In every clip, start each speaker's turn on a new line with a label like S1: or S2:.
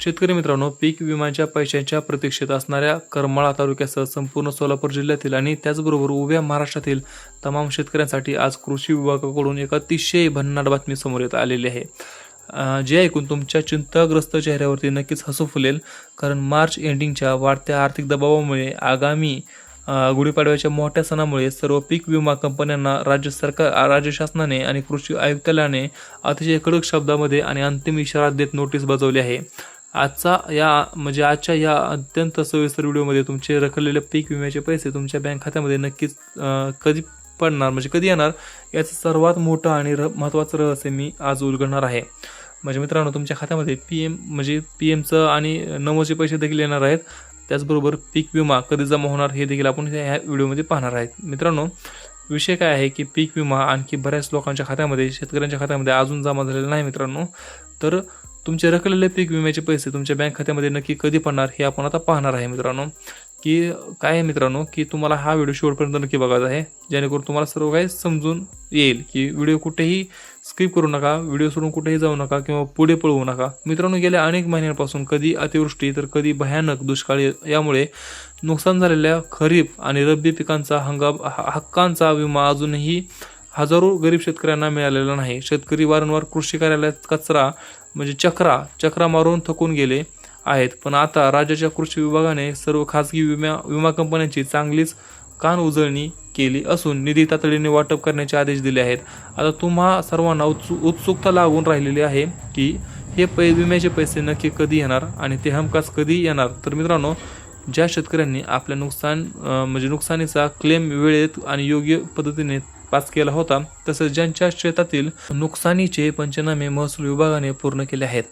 S1: शेतकरी मित्रांनो, पीक विम्याच्या पैशांच्या प्रतीक्षेत असणाऱ्या करमाळा तालुक्यासह संपूर्ण सोलापूर जिल्ह्यातील आणि त्याचबरोबर उभ्या महाराष्ट्रातील तमाम शेतकऱ्यांसाठी आज कृषी विभागाकडून एक अतिशय भन्नाट बातमी समोर येत आलेली आहे. जे ऐकून तुमच्या चिंताग्रस्त चेहऱ्यावरती नक्कीच हसू फुलेल, कारण मार्च एंडिंगच्या वाढत्या आर्थिक दबावामुळे आगामी गुढीपाडव्याच्या मोठ्या सणामुळे सर्व पीक विमा कंपन्यांना राज्य शासनाने आणि कृषी आयुक्तालयाने अतिशय कडक शब्दामध्ये आणि अंतिम इशारा देत नोटीस बजावली आहे. आजच्या या अत्यंत सविस्तर व्हिडिओमध्ये तुमचे रखडलेले पीक विम्याचे पैसे तुमच्या बँक खात्यामध्ये नक्कीच कधी पडणार, म्हणजे कधी येणार, याचं सर्वात मोठं आणि महत्त्वाचं रहस्य मी आज उलगडणार आहे. म्हणजे मित्रांनो, तुमच्या खात्यामध्ये पीएमचं आणि नमोचे पैसे देखील येणार आहेत. त्याचबरोबर पीक विमा कधी जमा होणार हे देखील आपण ह्या व्हिडिओमध्ये पाहणार आहेत. मित्रांनो, विषय काय आहे की पीक विमा आणखी बऱ्याच लोकांच्या खात्यामध्ये, शेतकऱ्यांच्या खात्यामध्ये अजून जमा झालेला नाही मित्रांनो. तर तुमचे रखडलेले पीक विम्याचे पैसे तुमच्या बँक खात्यामध्ये नक्की कधी पडणार हे आपण आता पाहणार आहे मित्रांनो. की काय आहे मित्रांनो, की तुम्हाला हा व्हिडिओ शेवटपर्यंत नक्की बघायचा आहे, जेणेकरून तुम्हाला सर्व काही समजून येईल. की व्हिडिओ कुठेही स्किप करू नका, व्हिडिओ सोडून कुठेही जाऊ नका किंवा पुढे पळवू नका. मित्रांनो, गेल्या अनेक महिन्यांपासून कधी अतिवृष्टी तर कधी भयानक दुष्काळ यामुळे नुकसान झालेल्या खरीप आणि रब्बी पिकांचा हक्कांचा विमा अजूनही हजारो गरीब शेतकऱ्यांना मिळालेला नाही. शेतकरी वारंवार कृषी कार्यालयात चक्रा मारून थकून गेले आहेत. पण आता राज्याच्या कृषी विभागाने सर्व खासगी विमा कंपन्यांची चांगलीच कान उजळणी केली असून निधी तातडीने वाटप करण्याचे आदेश दिले आहेत. आता तुम्हा सर्वांना उत्सुकता लागून राहिलेली आहे की हे विम्याचे पैसे नक्की कधी येणार आणि ते हमखास कधी येणार. तर मित्रांनो, ज्या शेतकऱ्यांनी आपल्या नुकसानीचा क्लेम वेळेत आणि योग्य पद्धतीने पास केला होता, तसंच ज्यांच्या शेतातील नुकसानीचे पंचनामे महसूल विभागाने पूर्ण केले आहेत,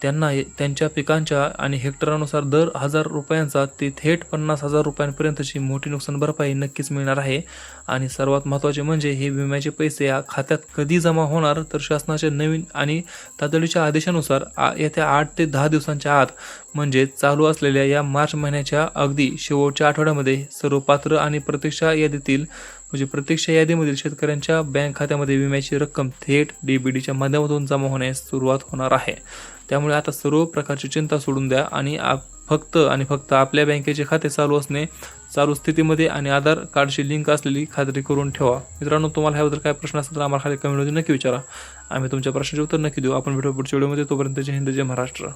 S1: त्यांना त्यांच्या पिकांच्या आणि हेक्टरानुसार दर 1000 रुपयांचा ते थेट 50,000 रुपयांपर्यंतची मोठी नुकसान भरपाई नक्कीच मिळणार आहे. आणि सर्वात महत्त्वाचे म्हणजे हे विम्याचे पैसे खात्यात कधी जमा होणार, तर शासनाच्या नवीन आणि तातडीच्या आदेशानुसार येत्या 8 ते 10 दिवसांच्या आत, म्हणजे चालू असलेल्या या मार्च महिन्याच्या अगदी शेवटच्या आठवड्यामध्ये सर्व पात्र आणि प्रतीक्षा यादीमधील शेतकऱ्यांच्या बँक खात्यामध्ये विम्याची रक्कम थेट DBTच्या माध्यमातून जमा होण्यास सुरुवात होणार आहे. त्यामुळे आता सर्व प्रकारची चिंता सोडून द्या आणि फक्त आपल्या बँकेचे खाते चालू स्थितीमध्ये आणि आधार कार्डशी लिंक असलेली खात्री करून ठेवा. मित्रांनो, तुम्हाला ह्याबद्दल काय प्रश्न असेल तर आम्हाला खाली कमेंटमध्ये नक्की विचारा. आम्ही तुमच्या प्रश्नाचे उत्तर नक्की देऊ. आपण भेटू पुढच्या व्हिडिओमध्ये. तोपर्यंत जय हिंद, जय महाराष्ट्र.